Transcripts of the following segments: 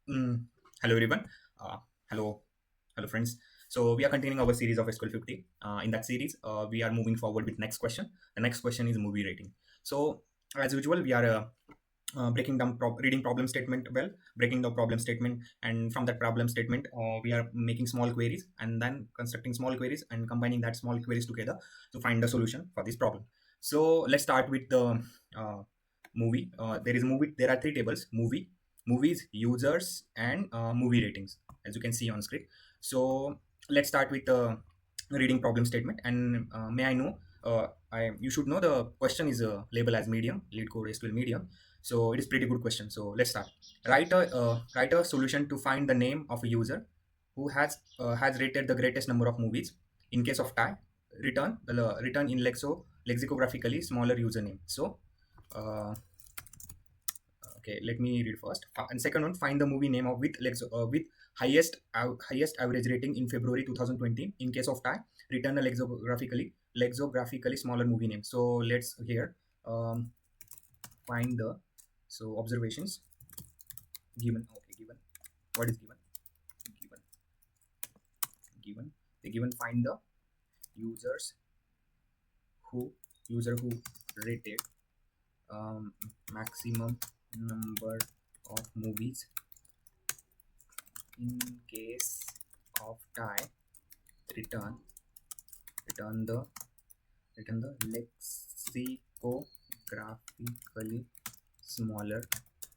Mm, Hello everyone. Uh, hello, hello friends. So we are continuing our series of SQL 50. In that series, we are moving forward with next question. The next question is movie rating. So as usual, we are breaking down reading problem statement well, breaking the problem statement, and from that problem statement, we are making small queries and then constructing small queries and combining that small queries together to find the solution for this problem. So let's start with the uh, movie. There is movie. There are three tables: movie, movies, users, and movie ratings, as you can see on screen. So let's start with the reading problem statement. And may I know? You should know the question is labeled as medium, Leetcode SQL medium. So it is pretty good question. So let's start. Write a solution to find the name of a user who has rated the greatest number of movies. In case of tie, return in lexicographically smaller username. So uh, okay, let me read first. And second one, find the movie name of with highest average rating in February 2020. In case of tie, return a lexicographically smaller movie name. So let's here find the observations given. Okay, given. What is given? Given. Given. The given, find the users who who rated um, maximum number of movies. In case of tie, return return the lexicographically smaller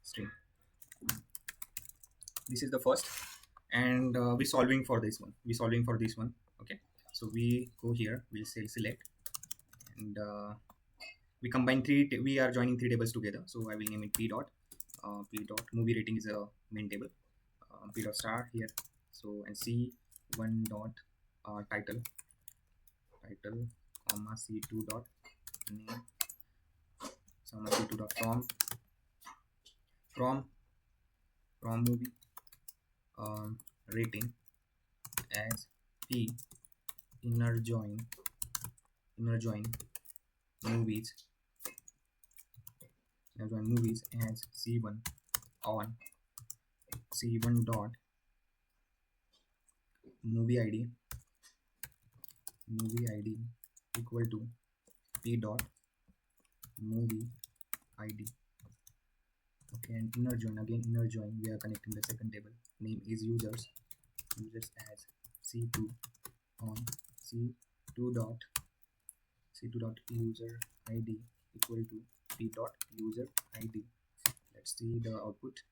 string. This is the first, and we solving for this one. Okay, so we go here. We'll say select, and we combine we are joining three tables together. So I will name it p dot movie rating is a main table. P dot star here. So and c1 dot title comma c2 dot name comma c2 dot from movie rating as p inner join movies as c1 on c1 dot movie id equal to p dot movie id. Okay, and inner join, we are connecting the second table. Name is users as c2 on c2 dot user id equal to p dot user id. Let's see the output.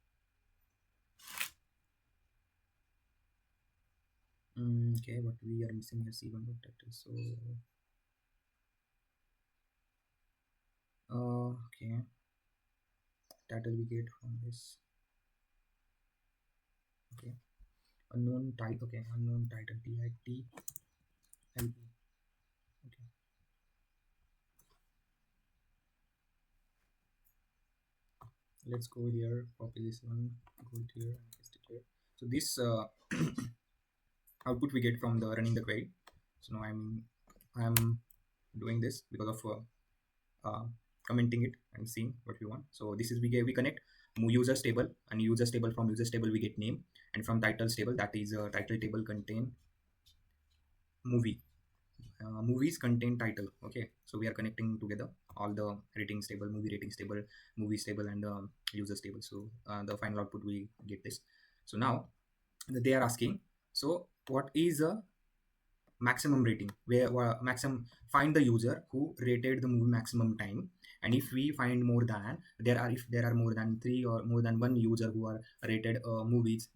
Okay, but we are missing here c1 dot title. So okay, title we get from this. Okay, unknown title. Okay, unknown title tit lp. Okay, let's go here, copy this one, go here and paste it here. So this output we get from the running the query. So now I'm doing this because of commenting it and seeing what we want. So this is we connect users table, and users table, from users table we get name, and from titles table, that is title table contain movie. Movies contain title. Okay, so we are connecting together all the ratings table, movie ratings table, movies table, and users table. So the final output we get this. So now they are asking, so what is a maximum rating, where maximum, find the user who rated the movie maximum time. And if we find more than, if there are more than three or more than one user who are rated movies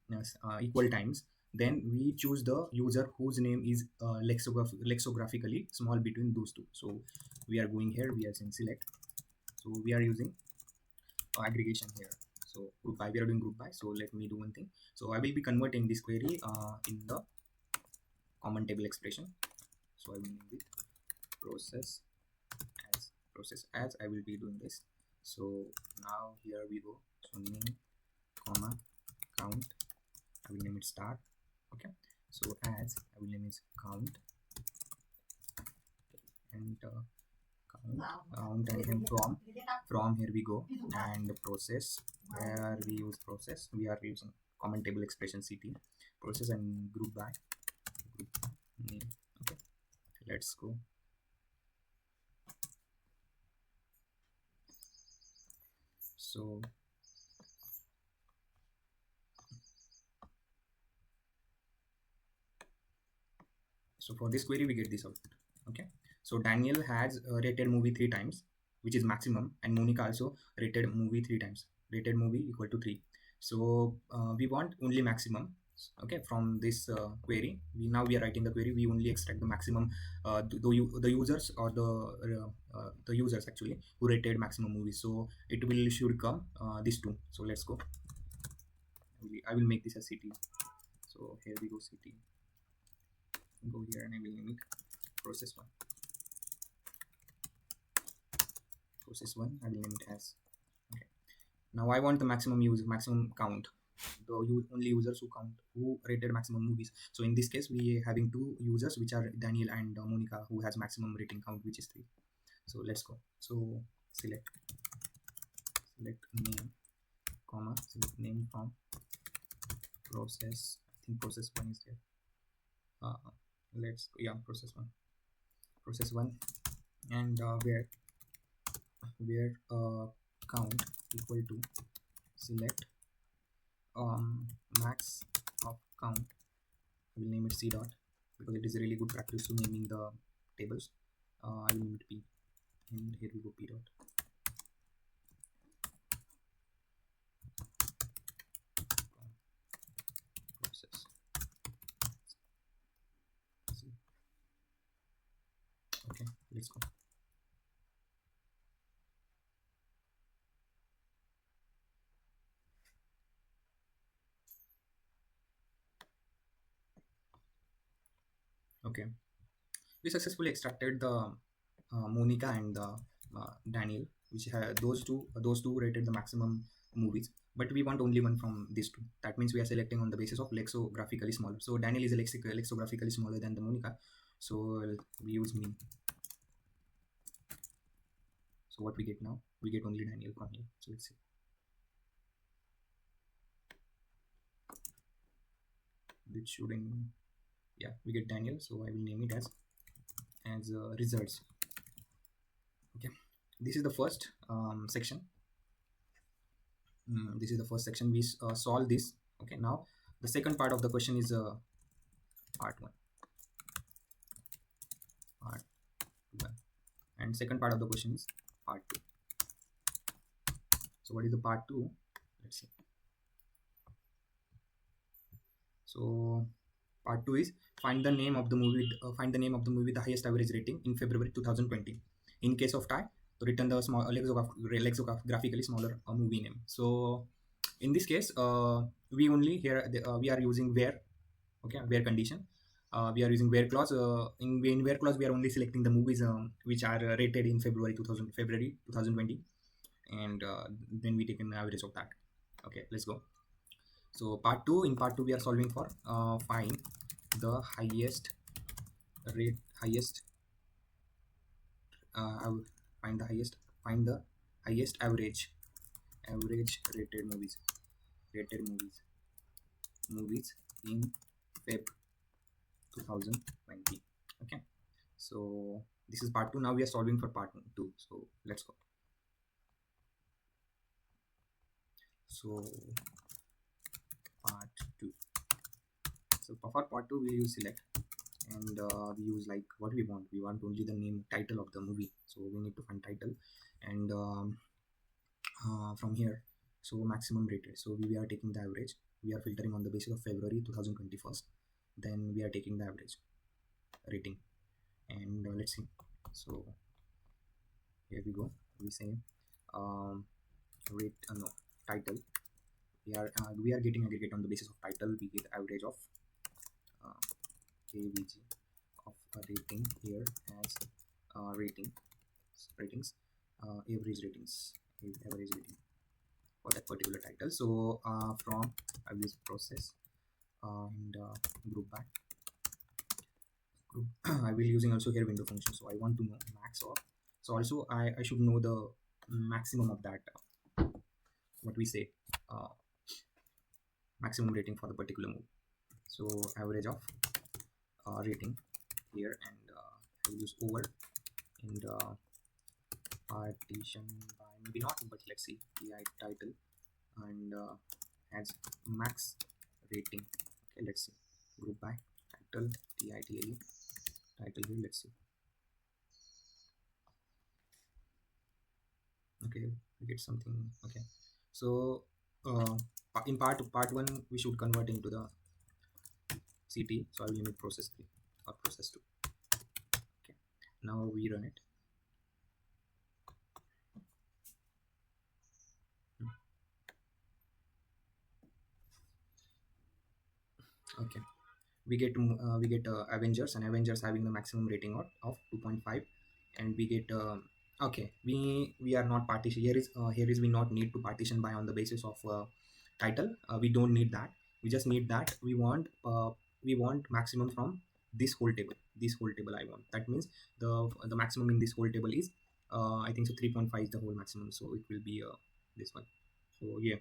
equal times, then we choose the user whose name is lexicographically small between those two. So we are going here, we are saying select. So we are using aggregation here. So group by, we are doing group by. So let me do one thing. So I will be converting this query in the common table expression. So I will name it process as I will be doing this. So now here we go. So name comma count, I will name it start. Okay, so as I will name it count, and count, and then from here we go, and the process, where we use process, we are using common table expression CT process and group by group name. Okay, let's go. So for this query we get this output. Okay, so Daniel has rated movie 3 times, which is maximum, and Monica also rated movie 3 times, rated movie equal to 3. So we want only maximum. Okay, from this query, we are writing the query. We only extract the maximum, the users or the users actually who rated maximum movies. So it will should come these two. So let's go. I will make this a city. So here we go, city. Go here and I will name it process 1. Process 1, I will name it as. Okay, now I want the maximum count, the only users who rated maximum movies. So in this case we having 2 users, which are Daniel and Monica, who has maximum rating count, which is 3. So let's go. So select name, comma, select name from process. I think process 1 is there. Let's go, yeah, process 1, and where count equal to select max of count. I will name it C dot, because it is a really good practice to naming the tables. I will name it P, and here we go, P dot. Process. Okay, let's go. Okay, we successfully extracted the Monica and the Daniel, which those two rated the maximum movies, but we want only one from these two. That means we are selecting on the basis of lexicographically smaller. So Daniel is lexicographically smaller than the Monica, so we use mean. So what we get now? We get only Daniel from here. So let's see. It shouldn't. Yeah, we get Daniel. So I will name it as results. Okay, this is the first section. This is the first section. We solve this. Okay, now the second part of the question is part 1. And second part of the question is part 2. So what is the part 2? Let's see. So part 2 is find the name of the movie. With the highest average rating in February 2020. In case of tie, to return the small lexicographically smaller movie name. So in this case, we only here we are using where. Okay, where condition. We are using where clause. In where clause, we are only selecting the movies which are rated in February 2020, and then we take an average of that. Okay, let's go. So part 2. In part 2, we are solving for find the highest find the highest average rated movies in Feb 2020. Okay, so this is part 2. Now we are solving for part 2. So let's go. So part 2. So for part 2, we use select, and we use like what we want. We want only the name, title of the movie. So we need to find title, and from here, so maximum rated. So we are taking the average. We are filtering on the basis of February 2021. Then we are taking the average rating, and let's see. So here we go. We say title. We are getting aggregate on the basis of title. We get average of AVG of a rating here as ratings, average rating for that particular title. So from I will use process and group by group. I will using also here window function. So I want to know max of. So also I should know the maximum of that. What we say. maximum rating for the particular movie. So average of rating here, and I will use over, and partition by, maybe not, but let's see, TI title, and as max rating. Okay, let's see, group by title, TITLE title here, let's see. Okay, we get something. Okay, so in part one we should convert into the CT, so I will name it process 3 or process 2. Okay, now we run it. Okay, we get Avengers, and Avengers having the maximum rating of 2.5, and we get okay, we are not partition here is we not need to partition by on the basis of title. We don't need that. We just need that we want maximum from this whole table. This whole table I want. That means the maximum in this whole table is I think so 3.5 is the whole maximum, so it will be this one. So yeah,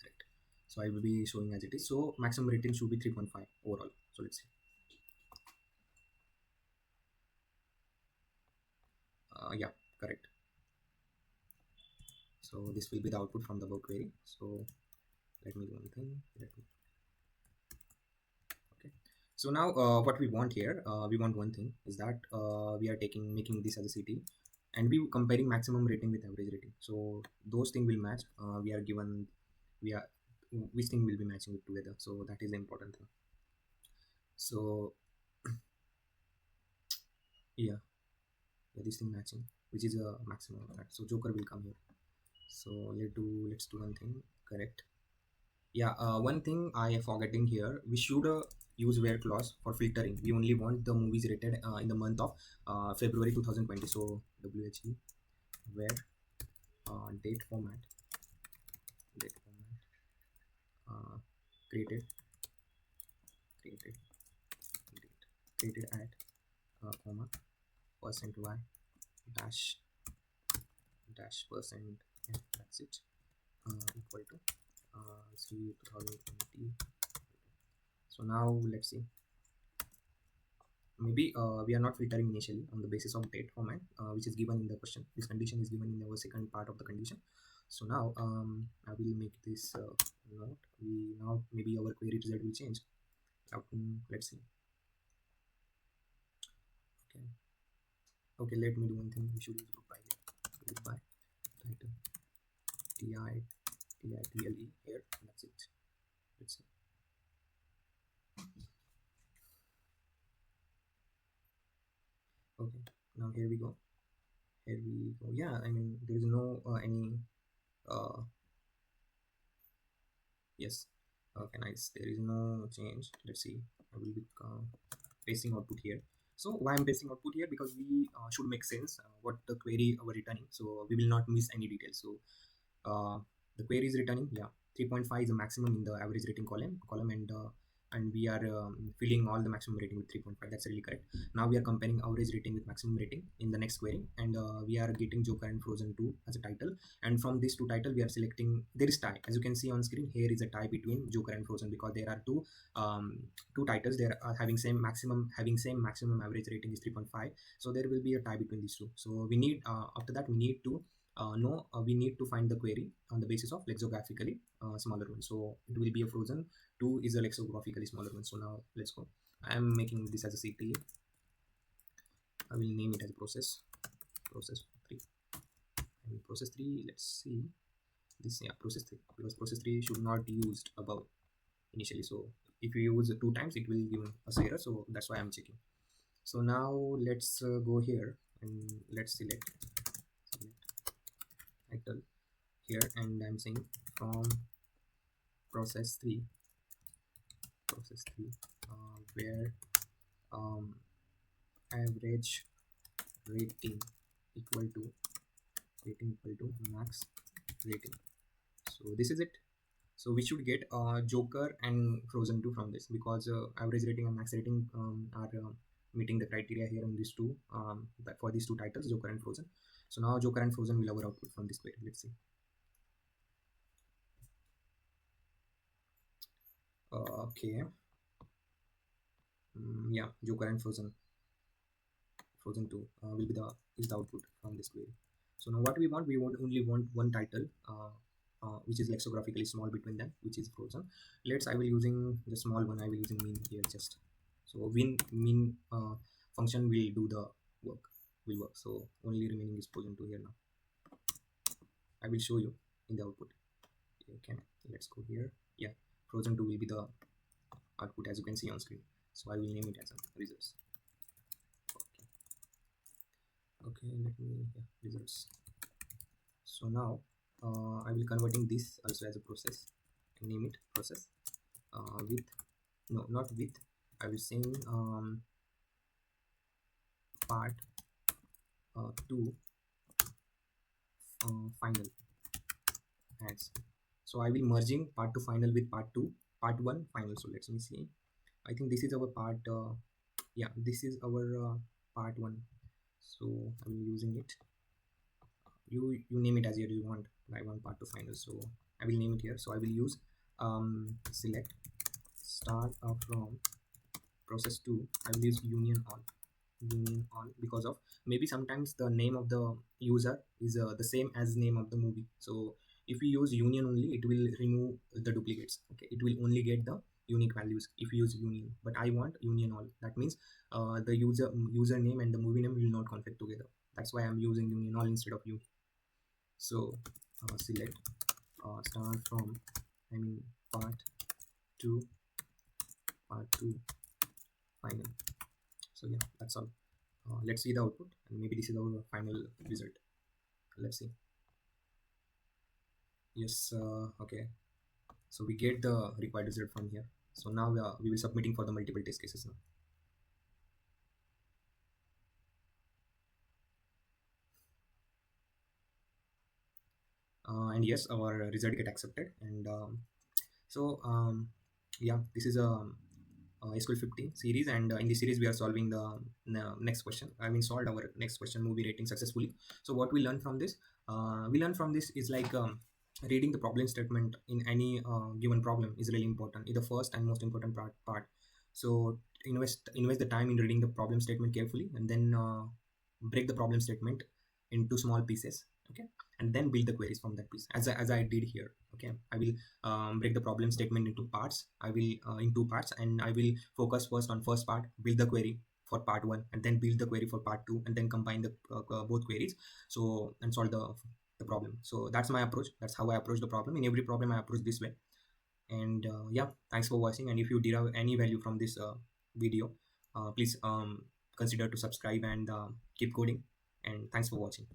correct. So I will be showing as it is. So maximum rating should be 3.5 overall. So let's see. Yeah, correct. So this will be the output from the work query. So let me do one thing. Okay. So now what we want here, we want one thing is that we are making this as a CT, and we comparing maximum rating with average rating. So those things will match. We are given we are which thing will be matching it together. So that is the important thing. So yeah, this thing matching, which is a maximum of that. So Joker will come here. So let's do one thing. Correct. Yeah, one thing I am forgetting here, we should use where clause for filtering. We only want the movies rated in the month of February 2020. So WHE where date format uh, created created created at comma percent y dash percent f, that's it, equal to see 2020. So now let's see, maybe we are not filtering initially on the basis of date format which is given in the question. This condition is given in our second part of the condition. So now I will make this note. We now maybe our query result will change. Let's see. Okay, okay, let me do one thing. We should use group by here. Group by title TITLE here, and that's it. Let's see. Okay, now here we go. Yeah, I mean there is no any yes, okay, nice, there is no change. Let's see, I will be pasting output here. So why I'm pasting output here, because we should make sense what the query we're returning, so we will not miss any details. So the query is returning, yeah, 3.5 is the maximum in the average rating column, and we are filling all the maximum rating with 3.5. That's really correct. Now we are comparing average rating with maximum rating in the next query, and we are getting Joker and Frozen 2 as a title, and from these two title we are selecting, there is tie, as you can see on screen. Here is a tie between Joker and Frozen, because there are two titles, they are having same maximum average rating is 3.5. So there will be a tie between these two. So we need after that we need to we need to find the query on the basis of lexicographically smaller one. So it will be a Frozen 2 is a lexicographically smaller one. So now let's go. I am making this as a CT. I will name it as process 3. And process 3, let's see this, yeah, process 3, because process 3 should not be used above initially. So if you use it 2 times, it will give us error. So that's why I'm checking. So now let's go here and let's select title here, and I'm saying from process 3 where average rating equal to max rating. So this is it. So we should get Joker and Frozen 2 from this, because average rating and max rating are meeting the criteria here on these two for these two titles, Joker and Frozen. So now Joker and Frozen will have our output from this query. Let's see. Okay. Yeah, Joker and Frozen 2 will be the is the output from this query. So now what we want only want one title, which is lexicographically small between them, which is Frozen. Let's I will using the small one. I will using mean here just. So mean function will do the work will work. So only remaining is Frozen 2 here now. I will show you in the output. Okay, let's go here. Yeah, Frozen 2 will be the output as you can see on screen. So I will name it as a results. Okay, let me, yeah, results. So now I will converting this also as a process and name it process with, no, not with, I will saying part 2 final adds. So I will merging part 2 final with part 1 final. So let me see, I think this is our part yeah, this is our part 1. So I will using it, you name it as you want. I want part 2 final, so I will name it here. So I will use select start from process 2. I will use union all because of maybe sometimes the name of the user is the same as name of the movie. So if we use union only, it will remove the duplicates. Okay, it will only get the unique values if you use union, but I want union all. That means the username and the movie name will not conflict together. That's why I'm using union all instead of you. So select start from, I mean, part 2 final. So yeah, that's all. Let's see the output, and maybe this is our final result. Let's see. Yes, okay, so we get the required result from here. So now we will submitting for the multiple test cases now. And yes, our result get accepted. And so yeah, this is a SQL 50 series, and in this series we are solving the next question. I mean, solved our next question, movie rating, successfully. So what we learn from this, we learn from this is like reading the problem statement in any given problem is really important. Is the first and most important part. So invest the time in reading the problem statement carefully, and then break the problem statement into small pieces. Okay, and then build the queries from that piece, as I did here. Okay, I will break the problem statement into parts. I will in two parts, and I will focus first on first part, build the query for part 1, and then build the query for part 2, and then combine the both queries, so and solve the problem. So that's my approach. That's how I approach the problem. In every problem I approach this way. And yeah, thanks for watching. And if you derive any value from this video, please consider to subscribe and keep coding. And thanks for watching.